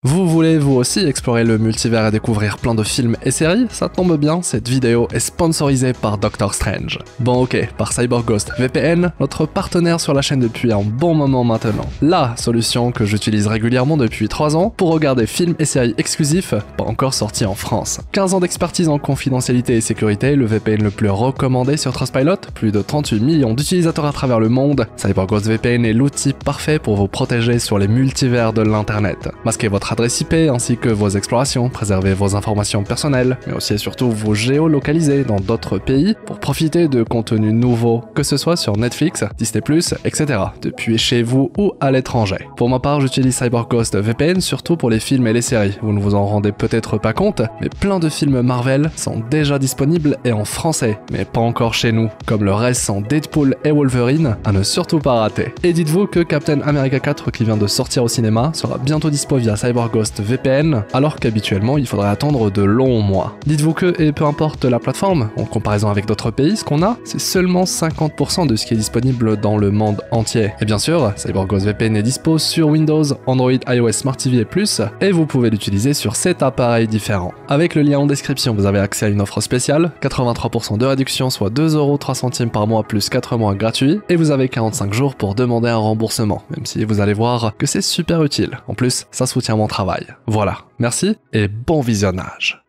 Vous voulez vous aussi explorer le multivers et découvrir plein de films et séries? Ça tombe bien, cette vidéo est sponsorisée par Doctor Strange. Bon ok, par CyberGhost VPN, notre partenaire sur la chaîne depuis un bon moment maintenant. La solution que j'utilise régulièrement depuis 3 ans pour regarder films et séries exclusifs, pas encore sortis en France. 15 ans d'expertise en confidentialité et sécurité, le VPN le plus recommandé sur Trustpilot, plus de 38 millions d'utilisateurs à travers le monde, CyberGhost VPN est l'outil parfait pour vous protéger sur les multivers de l'internet. Masquez votre adresse IP ainsi que vos explorations, préservez vos informations personnelles, mais aussi et surtout vous géolocaliser dans d'autres pays pour profiter de contenus nouveaux, que ce soit sur Netflix, Disney+, etc., depuis chez vous ou à l'étranger. Pour ma part, j'utilise CyberGhost VPN surtout pour les films et les séries. Vous ne vous en rendez peut-être pas compte, mais plein de films Marvel sont déjà disponibles et en français, mais pas encore chez nous, comme le récent Deadpool et Wolverine, à ne surtout pas rater. Et dites-vous que Captain America 4 qui vient de sortir au cinéma sera bientôt dispo via CyberGhost VPN, alors qu'habituellement il faudrait attendre de longs mois. Dites-vous que, et peu importe la plateforme, en comparaison avec d'autres pays, ce qu'on a, c'est seulement 50% de ce qui est disponible dans le monde entier. Et bien sûr, CyberGhost VPN est dispo sur Windows, Android, iOS, Smart TV et plus, et vous pouvez l'utiliser sur 7 appareils différents. Avec le lien en description, vous avez accès à une offre spéciale, 83% de réduction, soit 2,03€ par mois plus 4 mois gratuits, et vous avez 45 jours pour demander un remboursement, même si vous allez voir que c'est super utile. En plus, ça soutient mon travail. Voilà, merci et bon visionnage.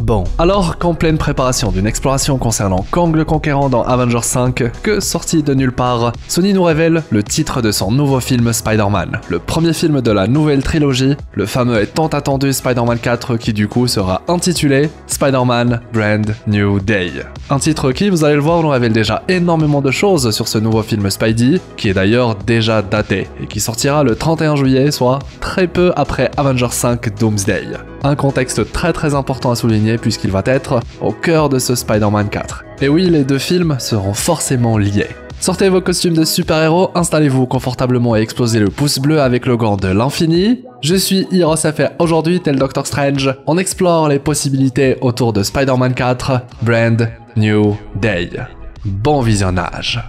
Bon, alors qu'en pleine préparation d'une exploration concernant Kang le Conquérant dans Avengers 5, que sorti de nulle part, Sony nous révèle le titre de son nouveau film Spider-Man, le premier film de la nouvelle trilogie, le fameux et tant attendu Spider-Man 4 qui du coup sera intitulé Spider-Man Brand New Day. Un titre qui, vous allez le voir, nous révèle déjà énormément de choses sur ce nouveau film Spidey, qui est d'ailleurs déjà daté, et qui sortira le 31 juillet, soit très peu après Avengers 5 Doomsday. Un contexte très important à souligner puisqu'il va être au cœur de ce Spider-Man 4. Et oui, les deux films seront forcément liés. Sortez vos costumes de super-héros, installez-vous confortablement et explosez le pouce bleu avec le gant de l'infini. Je suis HeroesF et aujourd'hui, tel Doctor Strange, on explore les possibilités autour de Spider-Man 4, Brand New Day. Bon visionnage.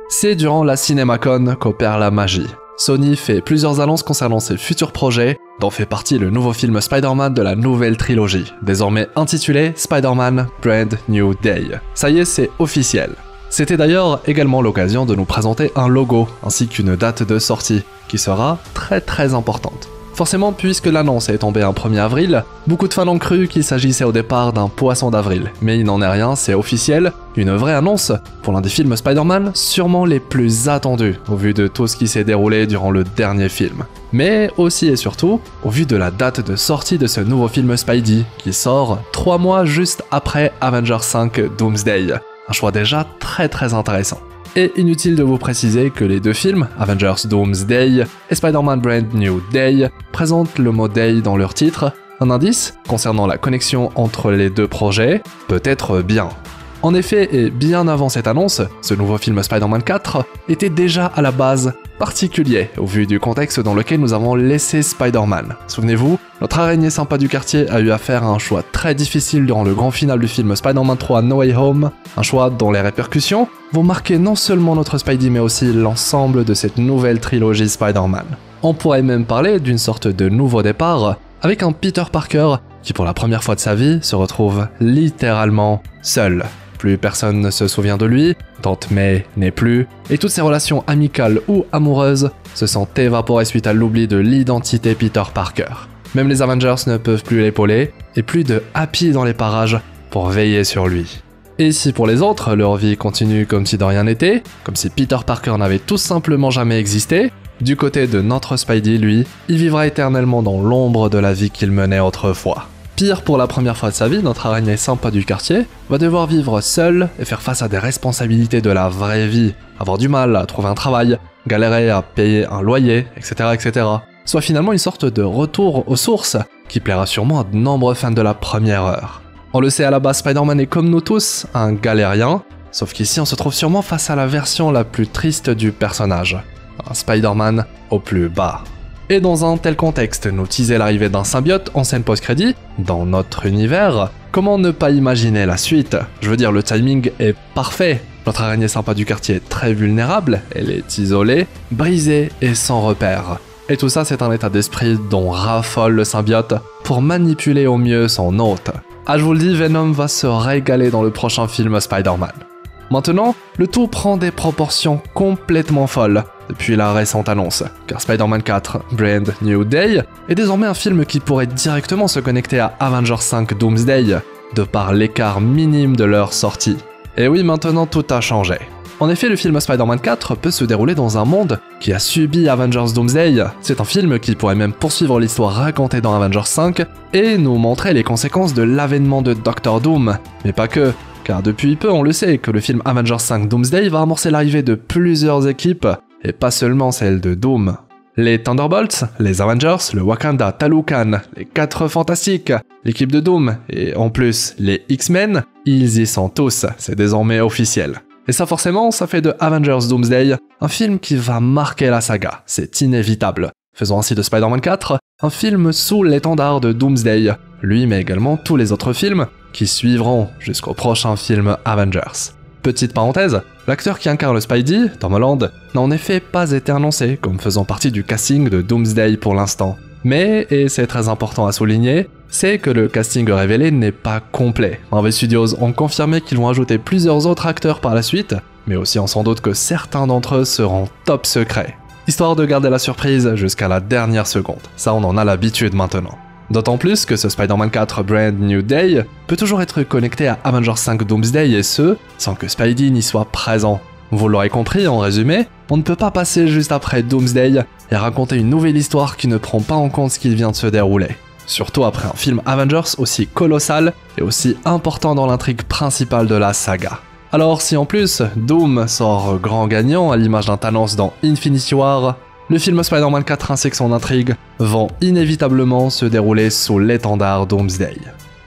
C'est durant la CinemaCon qu'opère la magie. Sony fait plusieurs annonces concernant ses futurs projets, dont fait partie le nouveau film Spider-Man de la nouvelle trilogie, désormais intitulé Spider-Man Brand New Day. Ça y est, c'est officiel. C'était d'ailleurs également l'occasion de nous présenter un logo, ainsi qu'une date de sortie, qui sera très importante. Forcément, puisque l'annonce est tombée un 1er avril, beaucoup de fans ont cru qu'il s'agissait au départ d'un poisson d'avril, mais il n'en est rien, c'est officiel, une vraie annonce pour l'un des films Spider-Man sûrement les plus attendus, au vu de tout ce qui s'est déroulé durant le dernier film. Mais aussi et surtout, au vu de la date de sortie de ce nouveau film Spidey, qui sort 3 mois juste après Avengers 5 Doomsday. Un choix déjà très intéressant. Et inutile de vous préciser que les deux films, Avengers Doomsday et Spider-Man Brand New Day, présentent le mot Day dans leur titre. Un indice concernant la connexion entre les deux projets peut être bien. En effet, et bien avant cette annonce, ce nouveau film Spider-Man 4 était déjà à la base particulier au vu du contexte dans lequel nous avons laissé Spider-Man. Souvenez-vous, notre araignée sympa du quartier a eu à faire un choix très difficile durant le grand final du film Spider-Man 3 No Way Home, un choix dont les répercussions vont marquer non seulement notre Spidey mais aussi l'ensemble de cette nouvelle trilogie Spider-Man. On pourrait même parler d'une sorte de nouveau départ avec un Peter Parker qui pour la première fois de sa vie se retrouve littéralement seul. Plus personne ne se souvient de lui, Tante May n'est plus, et toutes ses relations amicales ou amoureuses se sont évaporées suite à l'oubli de l'identité Peter Parker. Même les Avengers ne peuvent plus l'épauler, et plus de Happy dans les parages pour veiller sur lui. Et si pour les autres, leur vie continue comme si de rien n'était, comme si Peter Parker n'avait tout simplement jamais existé, du côté de notre Spidey, lui, il vivra éternellement dans l'ombre de la vie qu'il menait autrefois. Pire, pour la première fois de sa vie, notre araignée sympa du quartier va devoir vivre seul et faire face à des responsabilités de la vraie vie, avoir du mal à trouver un travail, galérer à payer un loyer, etc. Soit finalement une sorte de retour aux sources qui plaira sûrement à de nombreux fans de la première heure. On le sait, à la base, Spider-Man est comme nous tous, un galérien, sauf qu'ici on se trouve sûrement face à la version la plus triste du personnage, un Spider-Man au plus bas. Et dans un tel contexte, nous teaser l'arrivée d'un symbiote en scène post-crédit, dans notre univers, comment ne pas imaginer la suite? Je veux dire, le timing est parfait. Notre araignée sympa du quartier est très vulnérable, elle est isolée, brisée et sans repère. Et tout ça, c'est un état d'esprit dont raffole le symbiote pour manipuler au mieux son hôte. Ah, je vous le dis, Venom va se régaler dans le prochain film Spider-Man. Maintenant, le tout prend des proportions complètement folles depuis la récente annonce, car Spider-Man 4 Brand New Day est désormais un film qui pourrait directement se connecter à Avengers 5 Doomsday, de par l'écart minime de leur sortie. Et oui, maintenant tout a changé. En effet, le film Spider-Man 4 peut se dérouler dans un monde qui a subi Avengers Doomsday. C'est un film qui pourrait même poursuivre l'histoire racontée dans Avengers 5 et nous montrer les conséquences de l'avènement de Dr. Doom. Mais pas que, car depuis peu on le sait que le film Avengers 5 Doomsday va amorcer l'arrivée de plusieurs équipes, et pas seulement celle de Doom. Les Thunderbolts, les Avengers, le Wakanda Talokan, les 4 Fantastiques, l'équipe de Doom, et en plus les X-Men, ils y sont tous, c'est désormais officiel. Et ça forcément, ça fait de Avengers Doomsday un film qui va marquer la saga, c'est inévitable. Faisons ainsi de Spider-Man 4 un film sous l'étendard de Doomsday, lui mais également tous les autres films qui suivront jusqu'au prochain film Avengers. Petite parenthèse, l'acteur qui incarne le Spidey, Tom Holland, n'a en effet pas été annoncé comme faisant partie du casting de Doomsday pour l'instant. Mais, et c'est très important à souligner, c'est que le casting révélé n'est pas complet. Marvel Studios ont confirmé qu'ils vont ajouter plusieurs autres acteurs par la suite, mais aussi on sans doute que certains d'entre eux seront top secrets. Histoire de garder la surprise jusqu'à la dernière seconde, ça on en a l'habitude maintenant. D'autant plus que ce Spider-Man 4 Brand New Day peut toujours être connecté à Avengers 5 Doomsday et ce, sans que Spidey n'y soit présent. Vous l'aurez compris, en résumé, on ne peut pas passer juste après Doomsday et raconter une nouvelle histoire qui ne prend pas en compte ce qui vient de se dérouler. Surtout après un film Avengers aussi colossal et aussi important dans l'intrigue principale de la saga. Alors si en plus, Doom sort grand gagnant à l'image d'un Thanos dans Infinity War, le film Spider-Man 4 ainsi que son intrigue vont inévitablement se dérouler sous l'étendard Doomsday.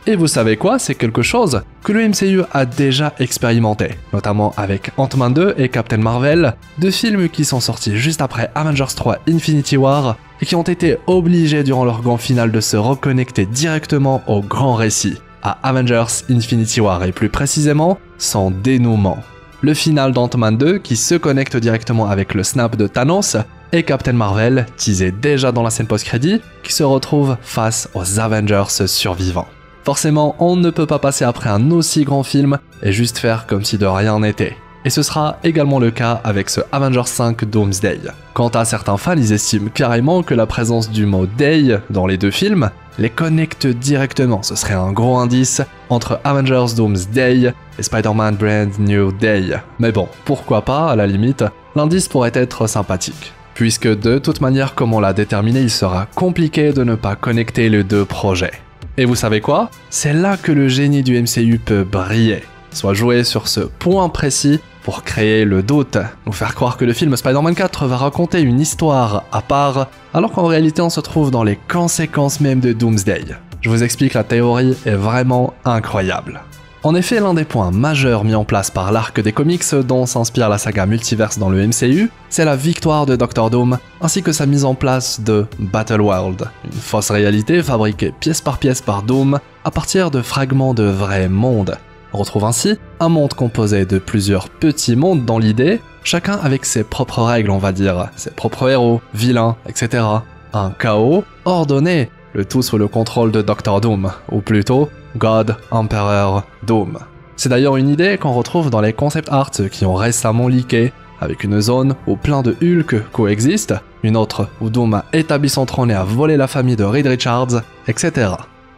Et vous savez quoi, c'est quelque chose que le MCU a déjà expérimenté, notamment avec Ant-Man 2 et Captain Marvel, deux films qui sont sortis juste après Avengers 3 Infinity War et qui ont été obligés durant leur grand final de se reconnecter directement au grand récit, à Avengers Infinity War et plus précisément son dénouement. Le final d'Ant-Man 2 qui se connecte directement avec le snap de Thanos et Captain Marvel, teasé déjà dans la scène post-crédit, qui se retrouve face aux Avengers survivants. Forcément, on ne peut pas passer après un aussi grand film et juste faire comme si de rien n'était. Et ce sera également le cas avec ce Avengers 5 Doomsday. Quant à certains fans, ils estiment carrément que la présence du mot Day dans les deux films les connecte directement. Ce serait un gros indice entre Avengers Doomsday et Spider-Man Brand New Day. Mais bon, pourquoi pas, à la limite, l'indice pourrait être sympathique. Puisque de toute manière, comme on l'a déterminé, il sera compliqué de ne pas connecter les deux projets. Et vous savez quoi? C'est là que le génie du MCU peut briller. Soit jouer sur ce point précis pour créer le doute, nous faire croire que le film Spider-Man 4 va raconter une histoire à part, alors qu'en réalité on se trouve dans les conséquences même de Doomsday. Je vous explique, la théorie est vraiment incroyable. En effet, l'un des points majeurs mis en place par l'arc des comics dont s'inspire la saga Multiverse dans le MCU, c'est la victoire de Dr. Doom, ainsi que sa mise en place de Battleworld, une fausse réalité fabriquée pièce par Doom à partir de fragments de vrais mondes. On retrouve ainsi un monde composé de plusieurs petits mondes dans l'idée, chacun avec ses propres règles on va dire, ses propres héros, vilains, etc. Un chaos ordonné, le tout sous le contrôle de Dr. Doom, ou plutôt God Emperor Doom. C'est d'ailleurs une idée qu'on retrouve dans les concept arts qui ont récemment leaké, avec une zone où plein de Hulk coexistent, une autre où Doom a établi son trône et a volé la famille de Reed Richards, etc.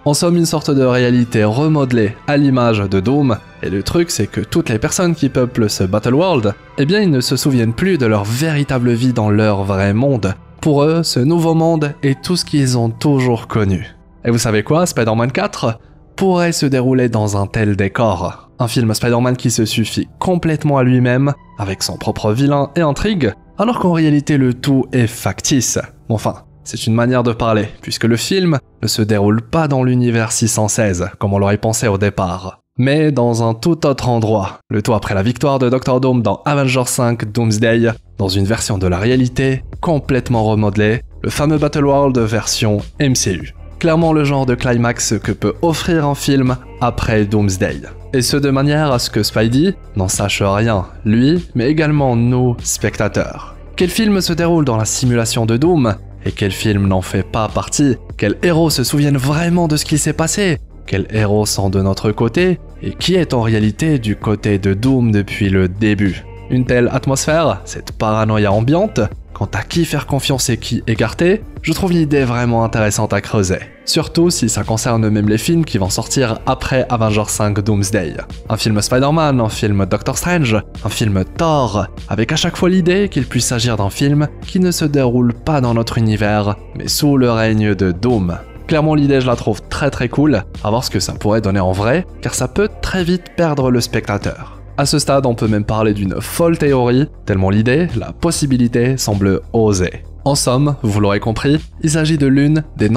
En somme, une sorte de réalité remodelée à l'image de Doom, et le truc c'est que toutes les personnes qui peuplent ce Battleworld, eh bien ils ne se souviennent plus de leur véritable vie dans leur vrai monde. Pour eux, ce nouveau monde est tout ce qu'ils ont toujours connu. Et vous savez quoi, Spider-Man 4 pourrait se dérouler dans un tel décor. Un film Spider-Man qui se suffit complètement à lui-même, avec son propre vilain et intrigue, alors qu'en réalité le tout est factice. Enfin, c'est une manière de parler, puisque le film ne se déroule pas dans l'univers 616, comme on l'aurait pensé au départ, mais dans un tout autre endroit, le tout après la victoire de Dr. Doom dans Avengers 5 Doomsday, dans une version de la réalité complètement remodelée, le fameux Battleworld version MCU. Clairement le genre de climax que peut offrir un film après Doomsday. Et ce de manière à ce que Spidey n'en sache rien, lui, mais également nous, spectateurs. Quel film se déroule dans la simulation de Doom? Et quel film n'en fait pas partie? Quels héros se souviennent vraiment de ce qui s'est passé? Quels héros sont de notre côté? Et qui est en réalité du côté de Doom depuis le début? Une telle atmosphère, cette paranoïa ambiante, quant à qui faire confiance et qui écarter, je trouve l'idée vraiment intéressante à creuser. Surtout si ça concerne même les films qui vont sortir après Avengers 5 Doomsday. Un film Spider-Man, un film Doctor Strange, un film Thor, avec à chaque fois l'idée qu'il puisse s'agir d'un film qui ne se déroule pas dans notre univers, mais sous le règne de Doom. Clairement l'idée je la trouve très cool, à voir ce que ça pourrait donner en vrai, car ça peut très vite perdre le spectateur. À ce stade, on peut même parler d'une folle théorie, tellement l'idée, la possibilité, semble osée. En somme, vous l'aurez compris, il s'agit de l'une des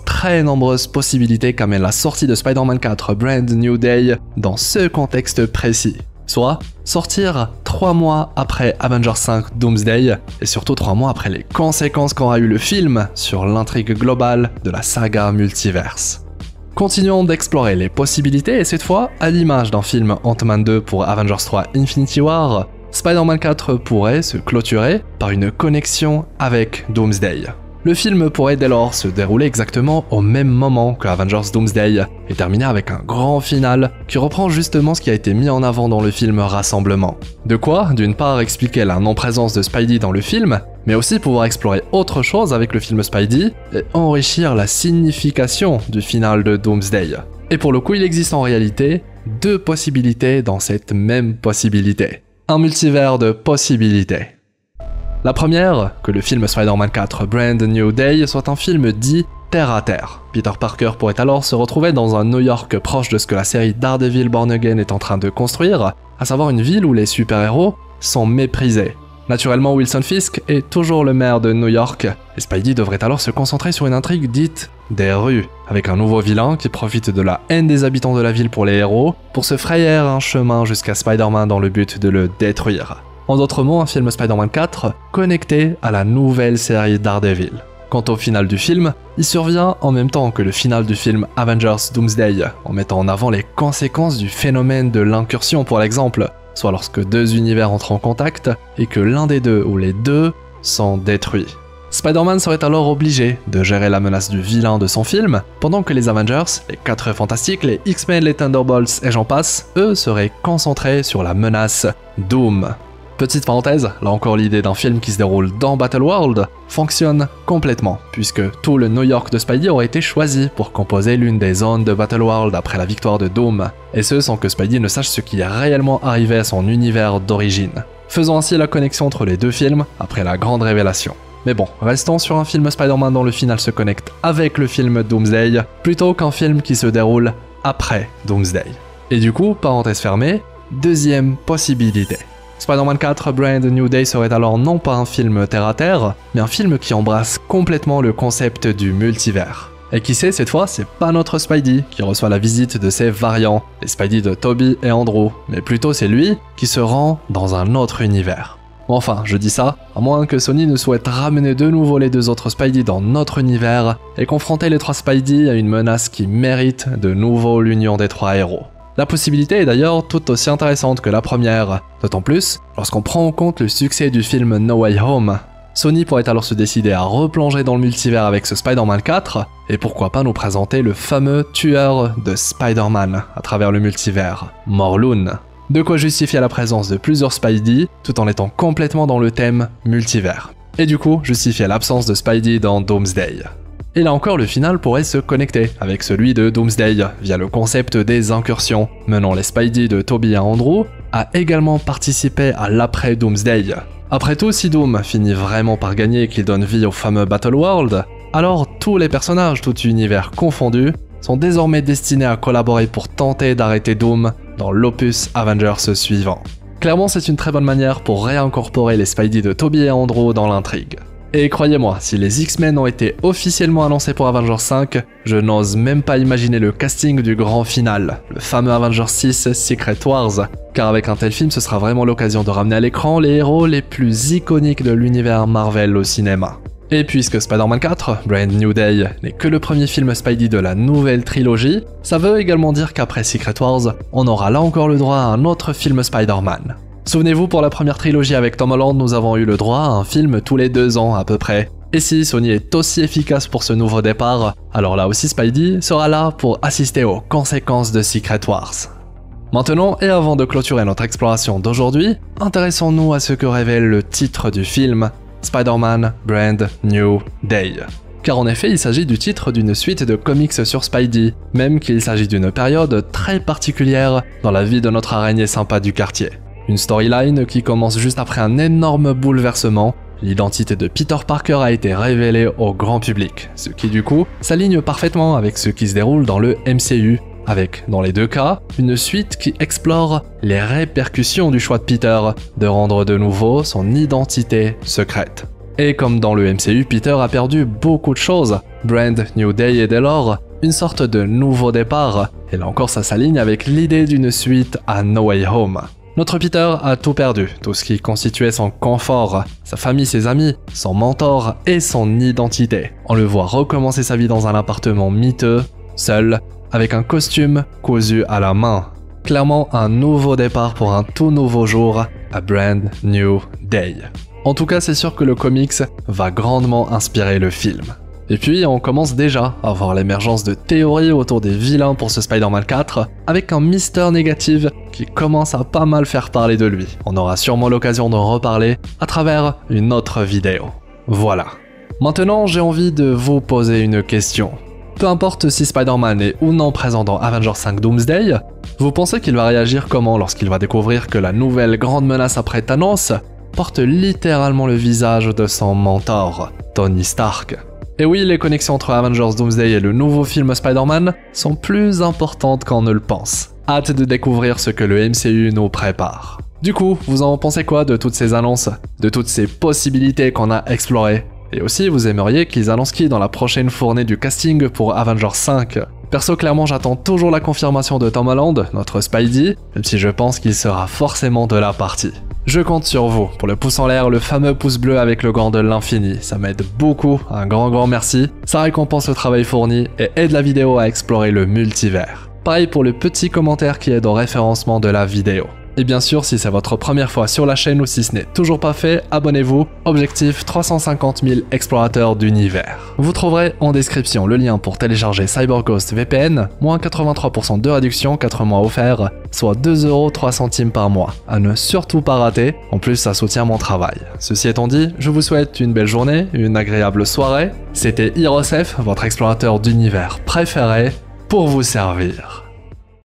très nombreuses possibilités qu'amène la sortie de Spider-Man 4 Brand New Day dans ce contexte précis. Soit sortir 3 mois après Avengers 5 Doomsday, et surtout 3 mois après les conséquences qu'aura eu le film sur l'intrigue globale de la saga multiverse. Continuons d'explorer les possibilités et cette fois, à l'image d'un film Ant-Man 2 pour Avengers 3 Infinity War, Spider-Man 4 pourrait se clôturer par une connexion avec Doomsday. Le film pourrait dès lors se dérouler exactement au même moment que Avengers Doomsday et terminer avec un grand final qui reprend justement ce qui a été mis en avant dans le film Rassemblement. De quoi, d'une part, expliquer la non-présence de Spidey dans le film, mais aussi pouvoir explorer autre chose avec le film Spidey et enrichir la signification du final de Doomsday. Et pour le coup, il existe en réalité 2 possibilités dans cette même possibilité. Un multivers de possibilités. La première, que le film Spider-Man 4 Brand New Day soit un film dit terre à terre. Peter Parker pourrait alors se retrouver dans un New York proche de ce que la série Daredevil Born Again est en train de construire, à savoir une ville où les super-héros sont méprisés. Naturellement, Wilson Fisk est toujours le maire de New York, et Spidey devrait alors se concentrer sur une intrigue dite des rues, avec un nouveau vilain qui profite de la haine des habitants de la ville pour les héros, pour se frayer un chemin jusqu'à Spider-Man dans le but de le détruire. En d'autres mots, un film Spider-Man 4 connecté à la nouvelle série Daredevil. Quant au final du film, il survient en même temps que le final du film Avengers Doomsday, en mettant en avant les conséquences du phénomène de l'incursion pour l'exemple, soit lorsque 2 univers entrent en contact et que l'un des 2 ou les 2 sont détruits. Spider-Man serait alors obligé de gérer la menace du vilain de son film, pendant que les Avengers, les 4 Fantastiques, les X-Men, les Thunderbolts et j'en passe, eux seraient concentrés sur la menace Doom. Petite parenthèse, là encore l'idée d'un film qui se déroule dans Battleworld fonctionne complètement, puisque tout le New York de Spidey aurait été choisi pour composer l'une des zones de Battleworld après la victoire de Doom, et ce sans que Spidey ne sache ce qui est réellement arrivé à son univers d'origine. Faisons ainsi la connexion entre les 2 films après la grande révélation. Mais bon, restons sur un film Spider-Man dont le final se connecte avec le film Doomsday, plutôt qu'un film qui se déroule après Doomsday. Et du coup, parenthèse fermée, deuxième possibilité. Spider-Man 4 Brand New Day serait alors non pas un film terre-à-terre, mais un film qui embrasse complètement le concept du multivers. Et qui sait, cette fois, c'est pas notre Spidey qui reçoit la visite de ses variants, les Spidey de Tobey et Andrew, mais plutôt c'est lui qui se rend dans un autre univers. Enfin, je dis ça, à moins que Sony ne souhaite ramener de nouveau les 2 autres Spidey dans notre univers et confronter les 3 Spidey à une menace qui mérite de nouveau l'union des 3 héros. La possibilité est d'ailleurs tout aussi intéressante que la première, d'autant plus lorsqu'on prend en compte le succès du film No Way Home. Sony pourrait alors se décider à replonger dans le multivers avec ce Spider-Man 4, et pourquoi pas nous présenter le fameux tueur de Spider-Man à travers le multivers, Morlun. De quoi justifier la présence de plusieurs Spidey, tout en étant complètement dans le thème multivers. Et du coup, justifier l'absence de Spidey dans Doomsday. Et là encore, le final pourrait se connecter avec celui de Doomsday, via le concept des incursions, menant les Spidey de Tobey et Andrew à également participer à l'après-Doomsday. Après tout, si Doom finit vraiment par gagner et qu'il donne vie au fameux Battleworld, alors tous les personnages, tout univers confondu, sont désormais destinés à collaborer pour tenter d'arrêter Doom dans l'opus Avengers suivant. Clairement, c'est une très bonne manière pour réincorporer les Spidey de Tobey et Andrew dans l'intrigue. Et croyez-moi, si les X-Men ont été officiellement annoncés pour Avengers 5, je n'ose même pas imaginer le casting du grand final, le fameux Avengers 6 Secret Wars, car avec un tel film, ce sera vraiment l'occasion de ramener à l'écran les héros les plus iconiques de l'univers Marvel au cinéma. Et puisque Spider-Man 4, Brand New Day, n'est que le premier film Spidey de la nouvelle trilogie, ça veut également dire qu'après Secret Wars, on aura là encore le droit à un autre film Spider-Man. Souvenez-vous, pour la première trilogie avec Tom Holland, nous avons eu le droit à un film tous les 2 ans à peu près. Et si Sony est aussi efficace pour ce nouveau départ, alors là aussi Spidey sera là pour assister aux conséquences de Secret Wars. Maintenant, et avant de clôturer notre exploration d'aujourd'hui, intéressons-nous à ce que révèle le titre du film, Spider-Man Brand New Day. Car en effet, il s'agit du titre d'une suite de comics sur Spidey, même qu'il s'agit d'une période très particulière dans la vie de notre araignée sympa du quartier. Une storyline qui commence juste après un énorme bouleversement. L'identité de Peter Parker a été révélée au grand public, ce qui du coup s'aligne parfaitement avec ce qui se déroule dans le MCU, avec, dans les 2 cas, une suite qui explore les répercussions du choix de Peter de rendre de nouveau son identité secrète. Et comme dans le MCU, Peter a perdu beaucoup de choses. Brand New Day est dès lors une sorte de nouveau départ, et là encore ça s'aligne avec l'idée d'une suite à No Way Home. Notre Peter a tout perdu, tout ce qui constituait son confort, sa famille, ses amis, son mentor et son identité. On le voit recommencer sa vie dans un appartement miteux, seul, avec un costume cousu à la main. Clairement un nouveau départ pour un tout nouveau jour, a Brand New Day. En tout cas, c'est sûr que le comics va grandement inspirer le film. Et puis, on commence déjà à voir l'émergence de théories autour des vilains pour ce Spider-Man 4, avec un Mister Négatif qui commence à pas mal faire parler de lui. On aura sûrement l'occasion d'en reparler à travers une autre vidéo. Voilà. Maintenant, j'ai envie de vous poser une question. Peu importe si Spider-Man est ou non présent dans Avengers 5 Doomsday, vous pensez qu'il va réagir comment lorsqu'il va découvrir que la nouvelle grande menace après Thanos porte littéralement le visage de son mentor, Tony Stark? Et oui, les connexions entre Avengers Doomsday et le nouveau film Spider-Man sont plus importantes qu'on ne le pense. Hâte de découvrir ce que le MCU nous prépare. Du coup, vous en pensez quoi de toutes ces annonces, de toutes ces possibilités qu'on a explorées? Et aussi, vous aimeriez qu'ils annoncent qui dans la prochaine fournée du casting pour Avengers 5? Perso, clairement, j'attends toujours la confirmation de Tom Holland, notre Spidey, même si je pense qu'il sera forcément de la partie. Je compte sur vous pour le pouce en l'air, le fameux pouce bleu avec le gant de l'infini. Ça m'aide beaucoup, un grand merci. Ça récompense le travail fourni et aide la vidéo à explorer le multivers. Pareil pour le petit commentaire qui aide au référencement de la vidéo. Et bien sûr, si c'est votre première fois sur la chaîne ou si ce n'est toujours pas fait, abonnez-vous. Objectif 350 000 explorateurs d'univers. Vous trouverez en description le lien pour télécharger CyberGhost VPN, moins 83% de réduction, 4 mois offerts, soit 2,03 € par mois. À ne surtout pas rater, en plus ça soutient mon travail. Ceci étant dit, je vous souhaite une belle journée, une agréable soirée. C'était Hirosef, votre explorateur d'univers préféré, pour vous servir.